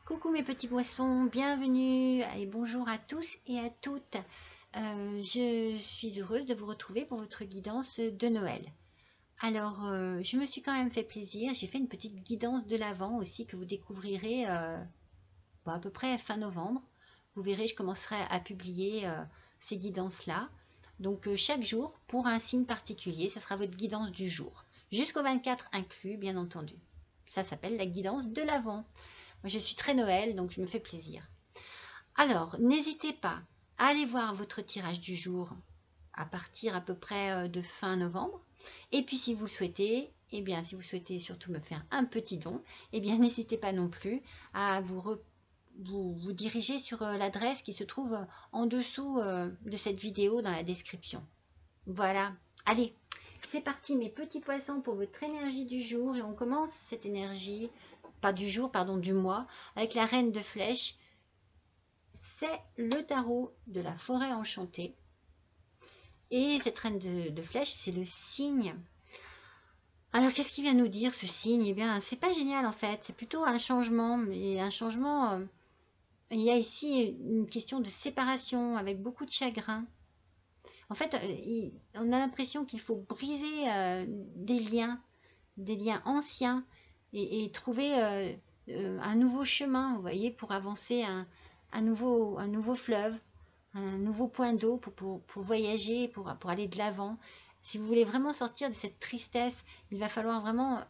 Coucou mes petits poissons, bienvenue et bonjour à tous et à toutes. Je suis heureuse de vous retrouver pour votre guidance de Noël. Alors, je me suis quand même fait plaisir. J'ai fait une petite guidance de l'Avent aussi que vous découvrirez à peu près fin novembre. Vous verrez, je commencerai à publier ces guidances-là. Donc, chaque jour, pour un signe particulier, ce sera votre guidance du jour. Jusqu'au 24 inclus, bien entendu. Ça s'appelle la guidance de l'Avent. Moi, je suis très Noël, donc je me fais plaisir. Alors, n'hésitez pas à aller voir votre tirage du jour à partir à peu près de fin novembre. Et puis, si vous le souhaitez, si vous souhaitez surtout me faire un petit don, n'hésitez pas non plus à vous diriger sur l'adresse qui se trouve en dessous de cette vidéo dans la description. Voilà. Allez, c'est parti mes petits poissons pour votre énergie du jour et on commence cette énergie, pas du jour, pardon, du mois, avec la reine de flèches. C'est le tarot de la forêt enchantée. Et cette reine de flèches, c'est le cygne. Alors, qu'est-ce qu'il vient nous dire ce cygne? Eh bien, c'est pas génial en fait, c'est plutôt un changement. Mais un changement, il y a ici une question de séparation avec beaucoup de chagrin. En fait, on a l'impression qu'il faut briser des liens anciens et trouver un nouveau chemin, vous voyez, pour avancer un nouveau fleuve, un nouveau point d'eau pour voyager, pour aller de l'avant. Si vous voulez vraiment sortir de cette tristesse, il va falloir vraiment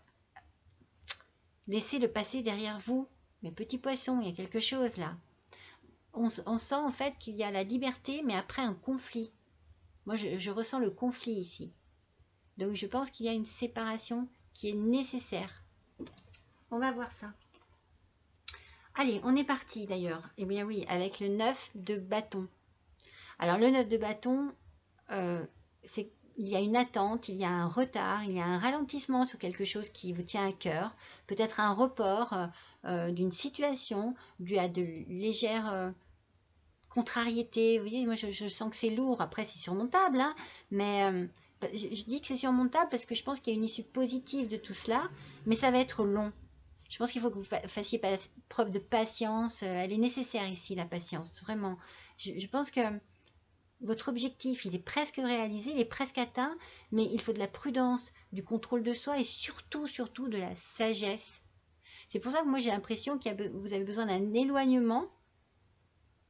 laisser le passé derrière vous. Mes petits poissons, il y a quelque chose là. On sent en fait qu'il y a la liberté, mais après un conflit. Moi, je ressens le conflit ici. Donc, je pense qu'il y a une séparation qui est nécessaire. On va voir ça. Allez, on est parti d'ailleurs. Eh bien oui, avec le 9 de bâton. Alors, le 9 de bâton, il y a une attente, il y a un retard, il y a un ralentissement sur quelque chose qui vous tient à cœur. Peut-être un report d'une situation dû à de légères contrariétés. Vous voyez, moi, je sens que c'est lourd. Après, c'est surmontable, hein, mais je dis que c'est surmontable parce que je pense qu'il y a une issue positive de tout cela, mais ça va être long. Je pense qu'il faut que vous fassiez preuve de patience. Elle est nécessaire ici, la patience, vraiment. Je pense que votre objectif, il est presque réalisé, il est presque atteint, mais il faut de la prudence, du contrôle de soi et surtout, surtout de la sagesse. C'est pour ça que moi, j'ai l'impression que vous avez besoin d'un éloignement.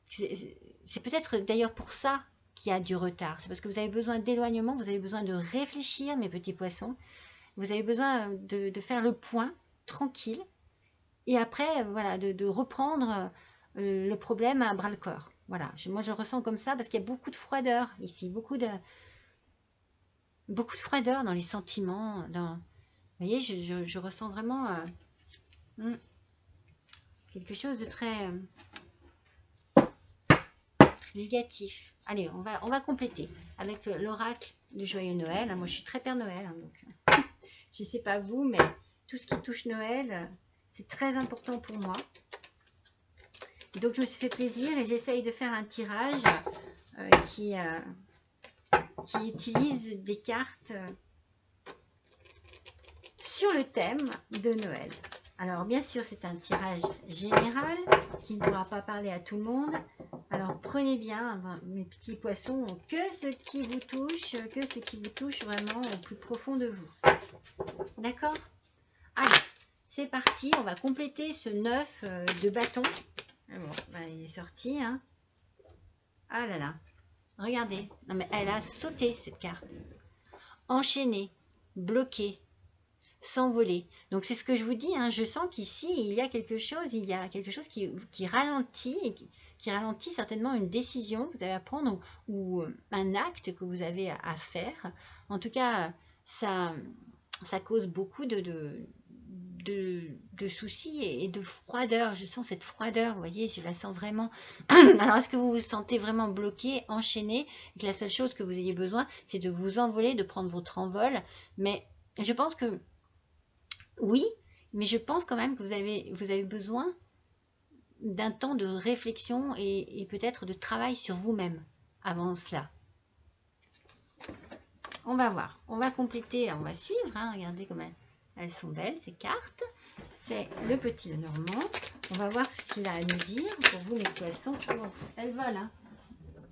C'est peut-être d'ailleurs pour ça qu'il y a du retard. C'est parce que vous avez besoin d'éloignement, vous avez besoin de réfléchir, mes petits poissons. Vous avez besoin de faire le point tranquille et après, voilà, de reprendre le problème à bras-le-corps. Voilà, moi je ressens comme ça parce qu'il y a beaucoup de froideur ici, beaucoup de froideur dans les sentiments. Vous voyez, je ressens vraiment quelque chose de très négatif. Allez, on va compléter avec l'oracle de Joyeux Noël. Moi, je suis très Père Noël, hein, donc je ne sais pas vous, mais tout ce qui touche Noël, c'est très important pour moi. Et donc, je me suis fait plaisir et j'essaye de faire un tirage qui utilise des cartes sur le thème de Noël. Alors, bien sûr, c'est un tirage général qui ne pourra pas parler à tout le monde. Alors, prenez bien, mes petits poissons, que ce qui vous touche vraiment au plus profond de vous. D'accord? Allez, c'est parti. On va compléter ce 9 de bâton. Bon, il est sorti. Hein. Ah là là. Regardez. Non, mais elle a sauté, cette carte. Enchaîné, bloqué, s'envoler. Donc c'est ce que je vous dis, hein, je sens qu'ici il y a quelque chose qui ralentit, et qui ralentit certainement une décision que vous avez à prendre ou un acte que vous avez à faire. En tout cas, ça cause beaucoup de soucis et de froideur. Je sens cette froideur, vous voyez, je la sens vraiment. Alors, est-ce que vous vous sentez vraiment bloqué, enchaîné, et que la seule chose que vous ayez besoin, c'est de vous envoler, de prendre votre envol? Mais je pense que oui, mais je pense quand même que vous avez besoin d'un temps de réflexion et peut-être de travail sur vous-même avant cela. On va voir, on va compléter, on va suivre, hein, regardez comment elles sont belles, ces cartes. C'est le petit Lenormand. On va voir ce qu'il a à nous dire pour vous, les poissons. Oh, elle vole, hein.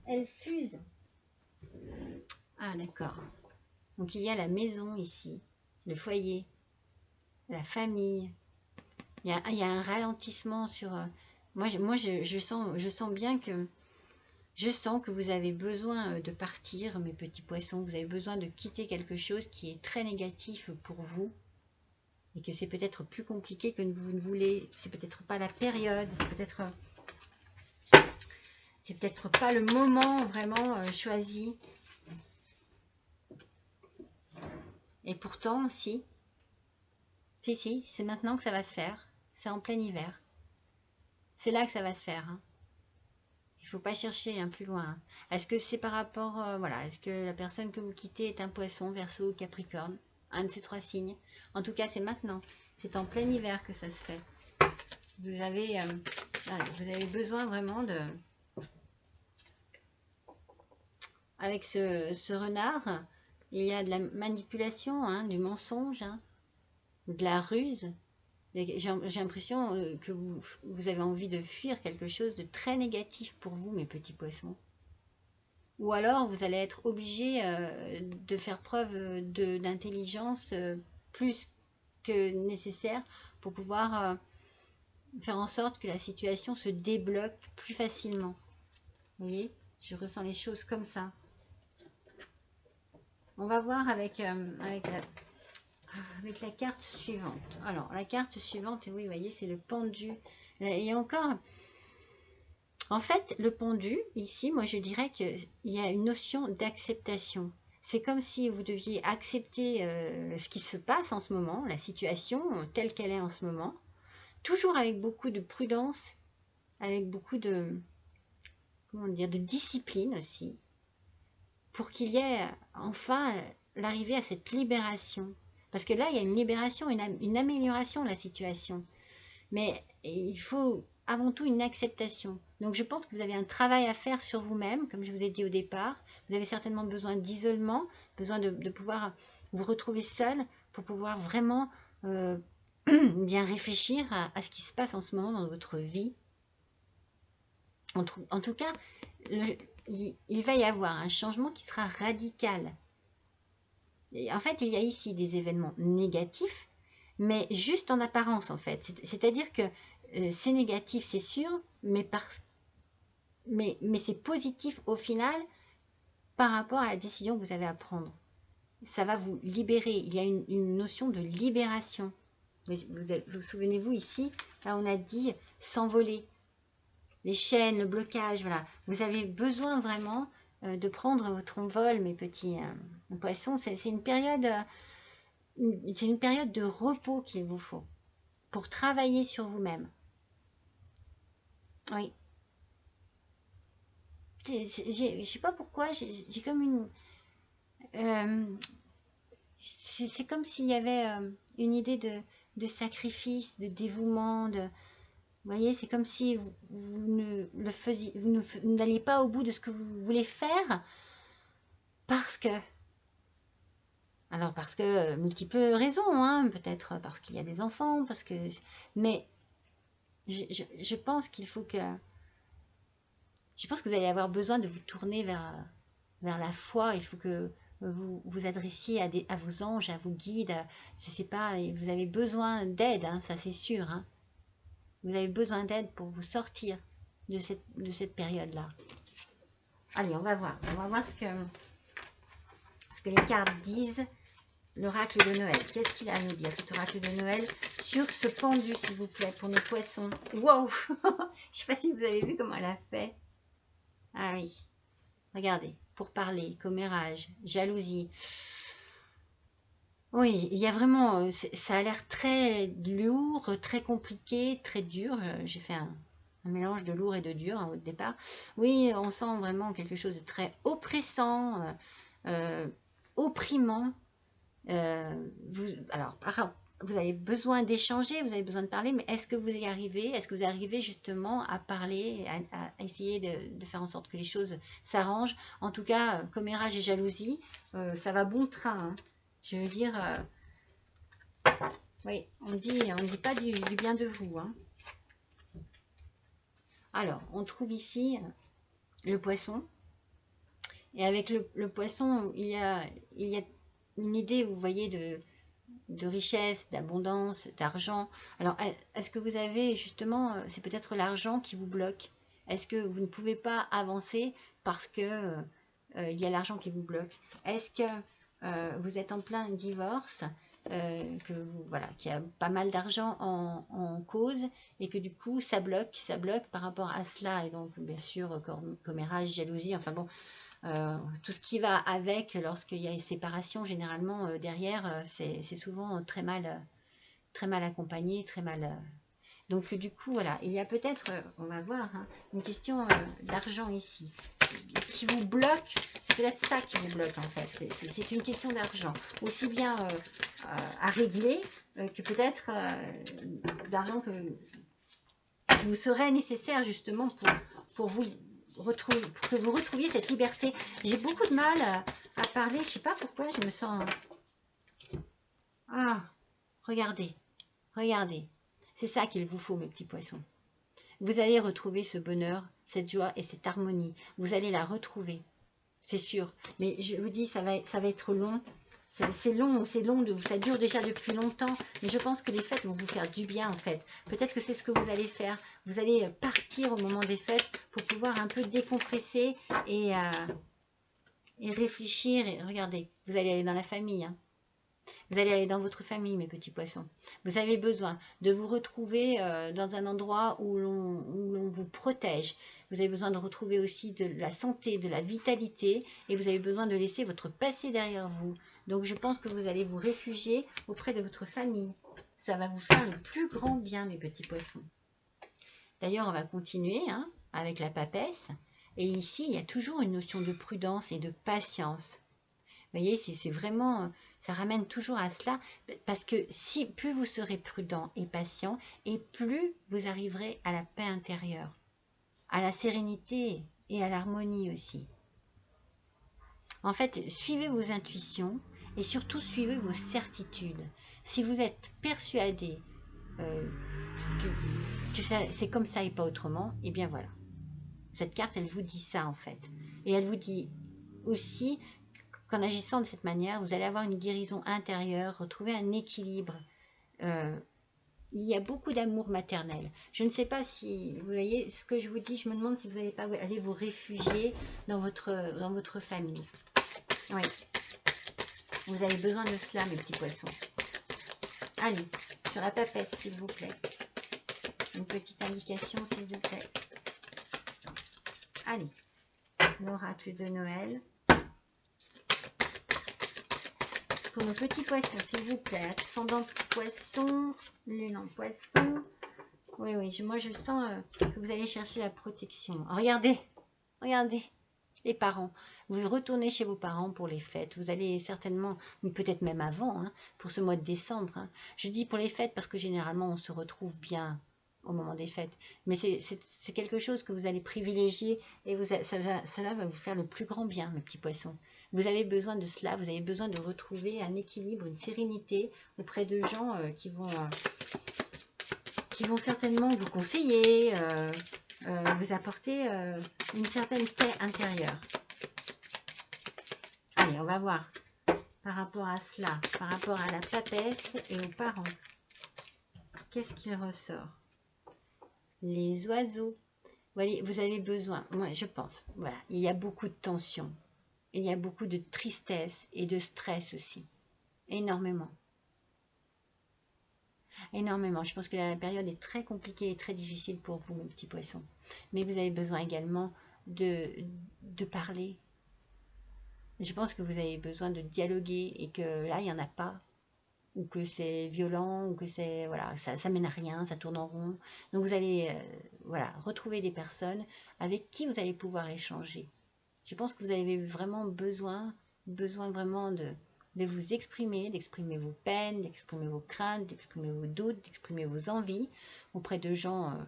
Elle fuse. Ah, d'accord. Donc, il y a la maison ici, le foyer, la famille. Il y a un ralentissement sur... moi, je sens bien que... Je sens que vous avez besoin de partir, mes petits poissons. Vous avez besoin de quitter quelque chose qui est très négatif pour vous. Et que c'est peut-être plus compliqué que vous ne voulez. C'est peut-être pas la période. C'est peut-être pas le moment vraiment choisi. Et pourtant, si. Si, c'est maintenant que ça va se faire. C'est en plein hiver. C'est là que ça va se faire. Hein. Il ne faut pas chercher plus loin. Est-ce que c'est par rapport... voilà, est-ce que la personne que vous quittez est un poisson, Verseau ou Capricorne? Un de ces 3 signes. En tout cas, c'est maintenant. C'est en plein hiver que ça se fait. Vous avez besoin vraiment de... Avec ce renard, il y a de la manipulation, hein, du mensonge, hein, de la ruse. J'ai l'impression que vous avez envie de fuir quelque chose de très négatif pour vous, mes petits poissons. Ou alors, vous allez être obligé de faire preuve d'intelligence plus que nécessaire pour pouvoir faire en sorte que la situation se débloque plus facilement. Vous voyez, je ressens les choses comme ça. On va voir avec la carte suivante. Alors, la carte suivante, oui, vous voyez, c'est le pendu. Il y a encore... En fait, le pendu, ici, moi, je dirais qu'il y a une notion d'acceptation. C'est comme si vous deviez accepter ce qui se passe en ce moment, la situation telle qu'elle est en ce moment, toujours avec beaucoup de prudence, avec beaucoup de, comment dire, de discipline aussi, pour qu'il y ait enfin l'arrivée à cette libération. Parce que là, il y a une libération, une amélioration de la situation. Mais il faut avant tout une acceptation. Donc je pense que vous avez un travail à faire sur vous-même, comme je vous ai dit au départ. Vous avez certainement besoin d'isolement, besoin de pouvoir vous retrouver seul pour pouvoir vraiment bien réfléchir à ce qui se passe en ce moment dans votre vie. En tout cas, il va y avoir un changement qui sera radical. Et en fait, il y a ici des événements négatifs, mais juste en apparence, en fait. C'est-à-dire que c'est négatif, c'est sûr, mais c'est positif au final par rapport à la décision que vous avez à prendre. Ça va vous libérer. Il y a une notion de libération. Vous souvenez-vous ici, là on a dit s'envoler. Les chaînes, le blocage, voilà. Vous avez besoin vraiment de prendre votre envol, mes petits poissons. C'est une période de repos qu'il vous faut pour travailler sur vous-même. Oui. Je sais pas pourquoi, j'ai comme une... c'est comme s'il y avait une idée de sacrifice, de dévouement, de... Vous voyez, c'est comme si vous n'alliez pas au bout de ce que vous voulez faire parce que... Alors, parce que multiples raisons, hein, peut-être parce qu'il y a des enfants, parce que... Mais je pense qu'il faut que... Je pense que vous allez avoir besoin de vous tourner vers la foi. Il faut que vous vous adressiez à vos anges, à vos guides. Je ne sais pas, vous avez besoin d'aide, hein, ça c'est sûr. Hein. Vous avez besoin d'aide pour vous sortir de cette période-là. Allez, on va voir. On va voir ce que les cartes disent. L'oracle de Noël. Qu'est-ce qu'il a à nous dire, cet oracle de Noël, sur ce pendu, s'il vous plaît, pour nos poissons. Wow. Je ne sais pas si vous avez vu comment elle a fait. Ah oui. Regardez. Pour parler, commérage, jalousie. Oui, il y a vraiment... ça a l'air très lourd, très compliqué, très dur. J'ai fait un mélange de lourd et de dur au départ. Oui, on sent vraiment quelque chose de très oppressant, opprimant. Alors, vous avez besoin d'échanger, vous avez besoin de parler, mais est-ce que vous y arrivez? Est-ce que vous arrivez justement à parler, à essayer de faire en sorte que les choses s'arrangent? En tout cas, commérage et jalousie, ça va bon train. Hein. Je veux dire, oui, on dit pas du bien de vous. Hein. Alors, on trouve ici le poisson. Et avec le poisson, il y a une idée, vous voyez, de richesse, d'abondance, d'argent. Alors, est-ce que vous avez justement, c'est peut-être l'argent qui vous bloque? Est-ce que vous ne pouvez pas avancer parce que il y a l'argent qui vous bloque? Est-ce que vous êtes en plein divorce, voilà, qu'il y a pas mal d'argent en cause et que du coup ça bloque par rapport à cela, et donc bien sûr commérage, jalousie, enfin bon, tout ce qui va avec lorsqu'il y a une séparation, généralement derrière, c'est souvent très mal accompagné, très mal. Donc du coup, voilà, il y a peut-être, on va voir, hein, une question d'argent ici qui vous bloque. C'est peut-être ça qui vous bloque en fait. C'est une question d'argent, aussi bien à régler que peut-être d'argent qui vous serait nécessaire justement pour vous retrouver, pour que vous retrouviez cette liberté. J'ai beaucoup de mal à parler, je sais pas pourquoi, je me sens... Ah, regardez, regardez. C'est ça qu'il vous faut, mes petits poissons. Vous allez retrouver ce bonheur, cette joie et cette harmonie. Vous allez la retrouver, c'est sûr. Mais je vous dis, ça va être long. C'est long, ça dure déjà depuis longtemps. Mais je pense que les fêtes vont vous faire du bien, en fait. Peut-être que c'est ce que vous allez faire. Vous allez partir au moment des fêtes pour pouvoir un peu décompresser et réfléchir. Et regardez, vous allez aller dans la famille, hein. Vous allez aller dans votre famille, mes petits poissons. Vous avez besoin de vous retrouver dans un endroit où l'on vous protège. Vous avez besoin de retrouver aussi de la santé, de la vitalité, et vous avez besoin de laisser votre passé derrière vous. Donc je pense que vous allez vous réfugier auprès de votre famille. Ça va vous faire le plus grand bien, mes petits poissons. D'ailleurs, on va continuer avec la papesse. Et ici, il y a toujours une notion de prudence et de patience. Vous voyez, c'est vraiment, ça ramène toujours à cela, parce que si plus vous serez prudent et patient, et plus vous arriverez à la paix intérieure, à la sérénité et à l'harmonie aussi. En fait, suivez vos intuitions et surtout suivez vos certitudes. Si vous êtes persuadé que c'est comme ça et pas autrement, et bien voilà. Cette carte, elle vous dit ça en fait. Et elle vous dit aussi qu'en agissant de cette manière, vous allez avoir une guérison intérieure, retrouver un équilibre. Il y a beaucoup d'amour maternel. Je ne sais pas si vous voyez ce que je vous dis. Je me demande si vous n'allez pas aller vous réfugier dans votre famille. Oui, vous avez besoin de cela, mes petits poissons. Allez, sur la papesse, s'il vous plaît. Une petite indication, s'il vous plaît. Allez, l'oracle de Noël. Pour nos petits poissons, s'il vous plaît. Ascendant poisson, lune en poisson. Oui, moi je sens que vous allez chercher la protection. Regardez, regardez, les parents. Vous retournez chez vos parents pour les fêtes. Vous allez certainement, peut-être même avant, pour ce mois de décembre. Je dis pour les fêtes parce que généralement on se retrouve bien au moment des fêtes. Mais c'est quelque chose que vous allez privilégier et cela va vous faire le plus grand bien, mes petits poissons. Vous avez besoin de cela, vous avez besoin de retrouver un équilibre, une sérénité auprès de gens qui vont certainement vous conseiller, vous apporter une certaine paix intérieure. Allez, on va voir par rapport à cela, par rapport à la papesse et aux parents. Qu'est-ce qu'il ressort? Les oiseaux. Voyez, vous avez besoin, moi je pense, voilà, il y a beaucoup de tension, il y a beaucoup de tristesse et de stress aussi, énormément. Énormément. Je pense que la période est très compliquée et très difficile pour vous, mes petits poissons. Mais vous avez besoin également de parler. Je pense que vous avez besoin de dialoguer et que là, il n'y en a pas. Ou que c'est violent, ou que c'est... Voilà, ça mène à rien, ça tourne en rond. Donc vous allez retrouver des personnes avec qui vous allez pouvoir échanger. Je pense que vous avez vraiment besoin vraiment de vous exprimer, d'exprimer vos peines, d'exprimer vos craintes, d'exprimer vos doutes, d'exprimer vos envies auprès de gens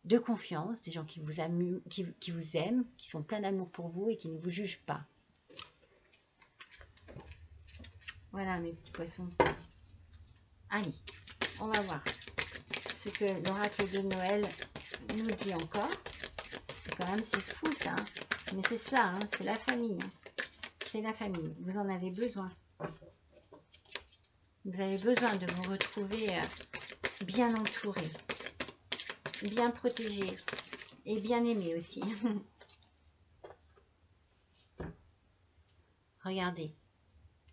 de confiance, des gens qui vous aiment, qui sont pleins d'amour pour vous et qui ne vous jugent pas. Voilà mes petits poissons. Allez, on va voir ce que l'oracle de Noël nous dit encore, parce que quand même c'est fou ça, hein. Mais c'est cela, hein, c'est la famille. Hein. C'est la famille, vous en avez besoin. Vous avez besoin de vous retrouver bien entouré, bien protégé et bien aimé aussi. Regardez,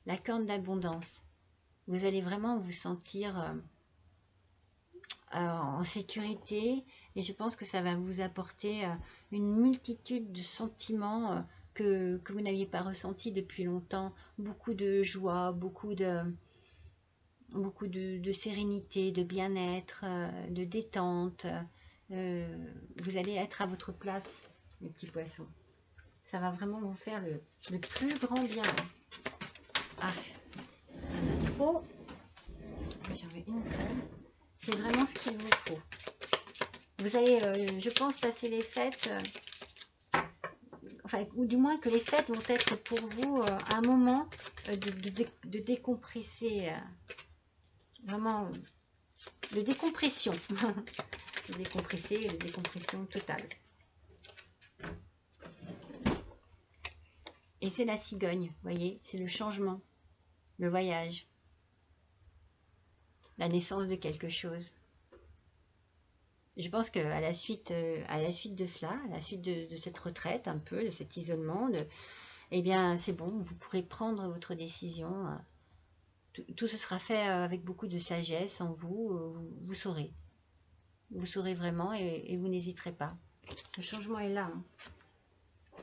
la corne d'abondance. Vous allez vraiment vous sentir en sécurité et je pense que ça va vous apporter une multitude de sentiments que vous n'aviez pas ressentis depuis longtemps. Beaucoup de joie, beaucoup de sérénité, de bien-être, de détente. Vous allez être à votre place, les petits poissons. Ça va vraiment vous faire le plus grand bien. Ah, il y en a trop. J'en veux une seule. C'est vraiment ce qu'il vous faut. Vous allez, je pense, passer les fêtes, enfin, ou du moins que les fêtes vont être pour vous un moment de décompresser, vraiment de décompression, de décompresser, de décompression totale. Et c'est la cigogne, vous voyez, c'est le changement, le voyage, la naissance de quelque chose. Je pense qu'à la suite de cela, à la suite de cette retraite, un peu, de cet isolement, eh bien, c'est bon, vous pourrez prendre votre décision. Tout se sera fait avec beaucoup de sagesse en vous, vous saurez. Vous saurez vraiment et vous n'hésiterez pas. Le changement est là.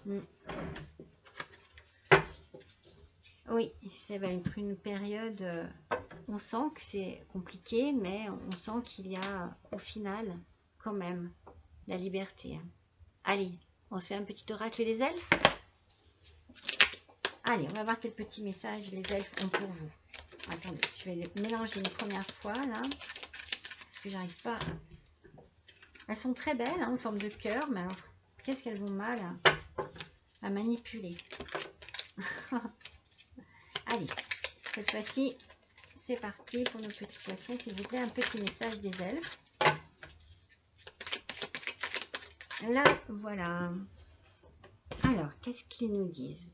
Hein. Oui, ça va être une période, on sent que c'est compliqué, mais on sent qu'il y a au final quand même la liberté. Hein. Allez, on se fait un petit oracle des elfes. Allez, on va voir quel petit message les elfes ont pour vous. Attendez, je vais les mélanger une première fois là, parce que j'arrive pas. Elles sont très belles, hein, en forme de cœur, mais alors, qu'est-ce qu'elles vont mal à manipuler. Allez, cette fois-ci, c'est parti pour nos petits poissons. S'il vous plaît, un petit message des elfes. Là, voilà. Alors, qu'est-ce qu'ils nous disent?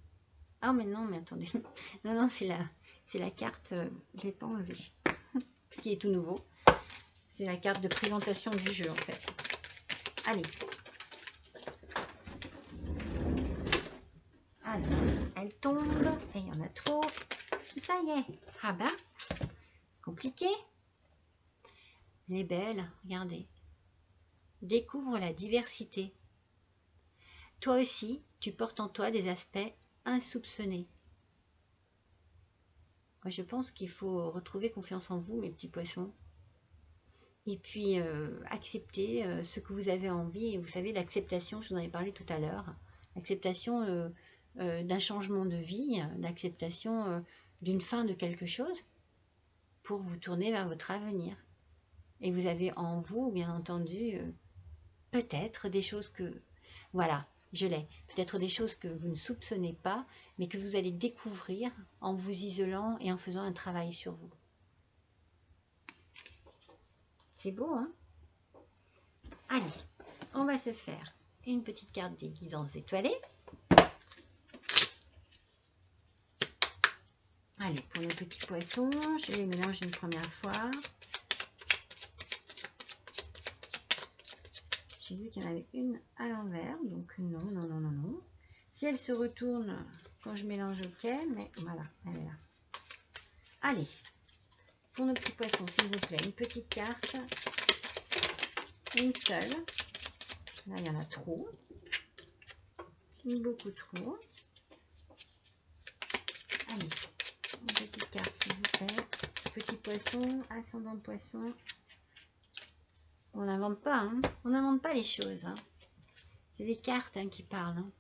Oh, mais non, mais attendez. Non, c'est la carte, je ne l'ai pas enlevée. Ce qui est tout nouveau. C'est la carte de présentation du jeu, en fait. Allez. Alors, elle tombe. Et il y en a trop. Ça y est. Ah ben, compliqué. Elle est belle, regardez. Découvre la diversité. Toi aussi, tu portes en toi des aspects insoupçonnés. Moi, je pense qu'il faut retrouver confiance en vous, mes petits poissons. Et puis, accepter ce que vous avez envie. Et vous savez, l'acceptation, je vous en avais parlé tout à l'heure. L'acceptation d'un changement de vie, l'acceptation d'une fin de quelque chose pour vous tourner vers votre avenir. Et vous avez en vous, bien entendu, peut-être des choses que... Voilà, je l'ai. Peut-être des choses que vous ne soupçonnez pas, mais que vous allez découvrir en vous isolant et en faisant un travail sur vous. C'est beau, hein? Allez, on va se faire une petite carte des guidances étoilées. Allez, pour nos petits poissons, je les mélange une première fois. J'ai vu qu'il y en avait une à l'envers, donc non. Si elle se retourne quand je mélange, ok, mais voilà, elle est là. Allez, pour nos petits poissons, s'il vous plaît, une petite carte, une seule. Là, il y en a trop, beaucoup trop. Allez, une petite carte, s'il vous plaît. Petit poisson, ascendant poisson. On n'invente pas, hein. On n'invente pas les choses. Hein. C'est les cartes qui parlent. Hein.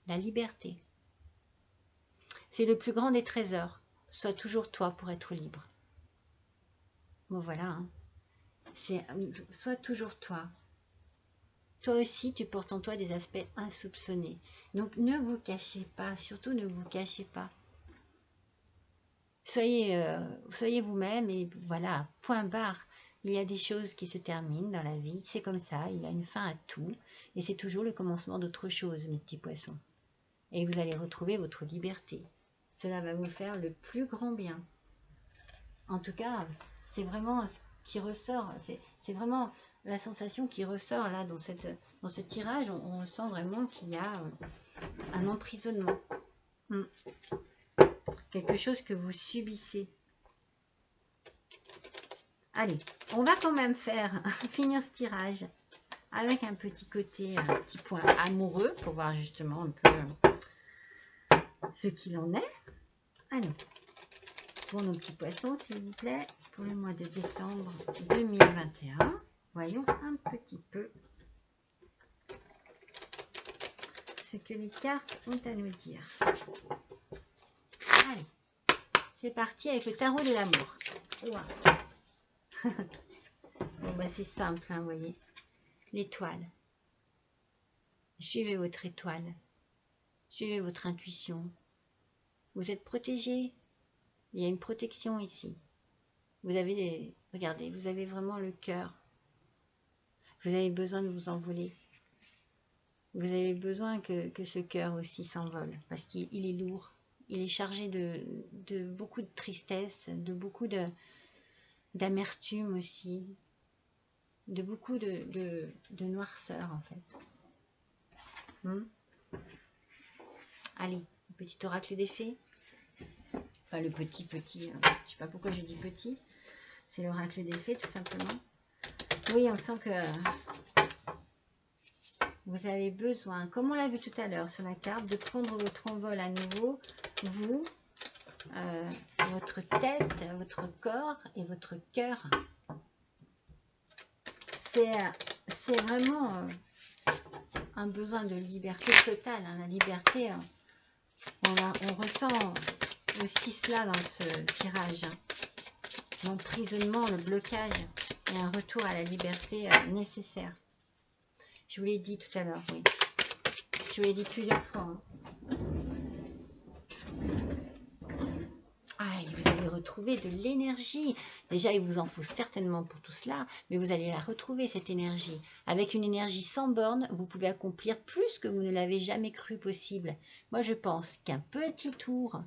La liberté. C'est le plus grand des trésors. Sois toujours toi pour être libre. Bon, voilà. Hein. Sois toujours toi. Toi aussi, tu portes en toi des aspects insoupçonnés. Donc, ne vous cachez pas. Surtout, ne vous cachez pas. Soyez vous-même et voilà, point barre. Il y a des choses qui se terminent dans la vie, c'est comme ça, il y a une fin à tout, et c'est toujours le commencement d'autre chose, mes petits poissons. Et vous allez retrouver votre liberté. Cela va vous faire le plus grand bien. En tout cas, c'est vraiment ce qui ressort, c'est vraiment la sensation qui ressort là dans ce tirage. On ressent vraiment qu'il y a un emprisonnement. Quelque chose que vous subissez. Allez, on va quand même finir ce tirage avec un petit côté, un petit point amoureux pour voir justement un peu ce qu'il en est. Allez, pour nos petits poissons, s'il vous plaît, pour le mois de décembre 2021, voyons un petit peu ce que les cartes ont à nous dire. Allez, c'est parti avec le tarot de l'amour. Wow. Bon, bah, c'est simple, hein, vous voyez. L'étoile. Suivez votre étoile. Suivez votre intuition. Vous êtes protégé. Il y a une protection ici. Vous avez, regardez, vous avez vraiment le cœur. Vous avez besoin de vous envoler. Vous avez besoin que ce cœur aussi s'envole. Parce qu'il est lourd. Il est chargé de beaucoup de tristesse, de beaucoup d'amertume aussi. De beaucoup de noirceur en fait. Allez, le petit oracle des fées. Enfin le petit, je sais pas pourquoi je dis petit. C'est l'oracle des fées tout simplement. Oui, on sent que vous avez besoin, comme on l'a vu tout à l'heure sur la carte, de prendre votre envol à nouveau. Vous, votre tête, votre corps et votre cœur. C'est vraiment un besoin de liberté totale. Hein. La liberté, on ressent aussi cela dans ce tirage. Hein. L'emprisonnement, le blocage et un retour à la liberté nécessaire. Je vous l'ai dit tout à l'heure, oui. Je vous l'ai dit plusieurs fois. Hein. Ah, et vous allez retrouver de l'énergie. Déjà, il vous en faut certainement pour tout cela, mais vous allez la retrouver, cette énergie. Avec une énergie sans borne, vous pouvez accomplir plus que vous ne l'avez jamais cru possible. Moi, je pense qu'un petit tour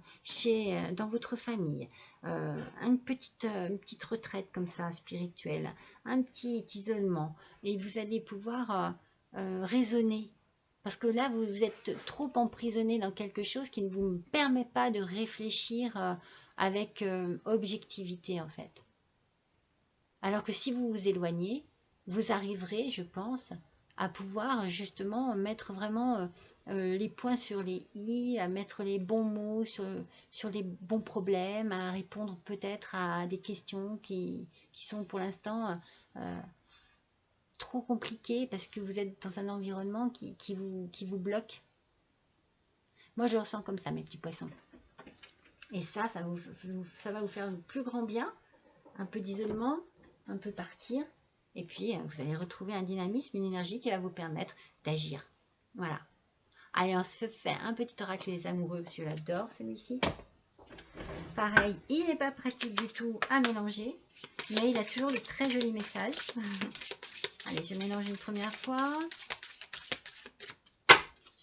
dans votre famille, une petite retraite comme ça, spirituelle, un petit isolement, et vous allez pouvoir raisonner. Parce que là, vous êtes trop emprisonné dans quelque chose qui ne vous permet pas de réfléchir avec objectivité, en fait. Alors que si vous vous éloignez, vous arriverez, je pense, à pouvoir justement mettre vraiment les points sur les i, à mettre les bons mots sur les bons problèmes, à répondre peut-être à des questions qui sont pour l'instant trop compliqué parce que vous êtes dans un environnement qui vous bloque. Moi, je le ressens comme ça, mes petits poissons. Et ça va vous faire un plus grand bien, un peu d'isolement, un peu partir. Et puis, vous allez retrouver un dynamisme, une énergie qui va vous permettre d'agir. Voilà. Allez, on se fait un petit oracle des amoureux. Je l'adore, celui-ci. Pareil, il n'est pas pratique du tout à mélanger, mais il a toujours de très jolis messages. Allez, je mélange une première fois.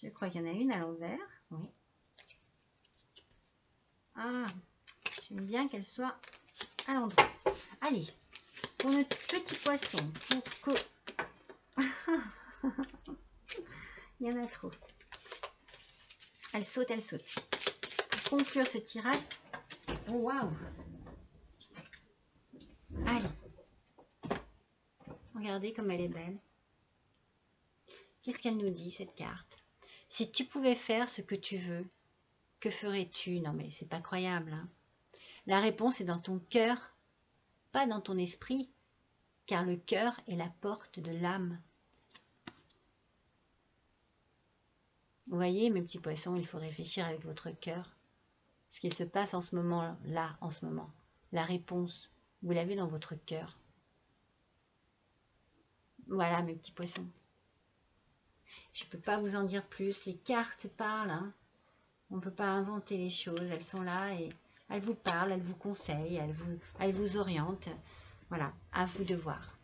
Je crois qu'il y en a une à l'envers. Oui. Ah, j'aime bien qu'elle soit à l'endroit. Allez, pour notre petit poisson, pour que... il y en a trop. Elle saute, elle saute. Pour conclure ce tirage, oh, waouh! Allez. Regardez comme elle est belle. Qu'est-ce qu'elle nous dit, cette carte? Si tu pouvais faire ce que tu veux, que ferais-tu? Non, mais c'est pas croyable. Hein. La réponse est dans ton cœur, pas dans ton esprit, car le cœur est la porte de l'âme. Vous voyez, mes petits poissons, il faut réfléchir avec votre cœur. Ce qui se passe en ce moment-là, en ce moment. La réponse, vous l'avez dans votre cœur. Voilà, mes petits poissons. Je ne peux pas vous en dire plus. Les cartes parlent. Hein. On ne peut pas inventer les choses. Elles sont là et elles vous parlent, elles vous conseillent, elles vous orientent. Voilà, à vous de voir.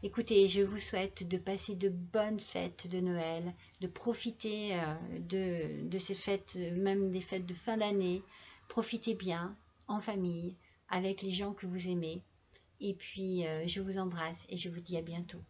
Écoutez, je vous souhaite de passer de bonnes fêtes de Noël, de profiter de ces fêtes, même des fêtes de fin d'année. Profitez bien, en famille, avec les gens que vous aimez. Et puis, je vous embrasse et je vous dis à bientôt.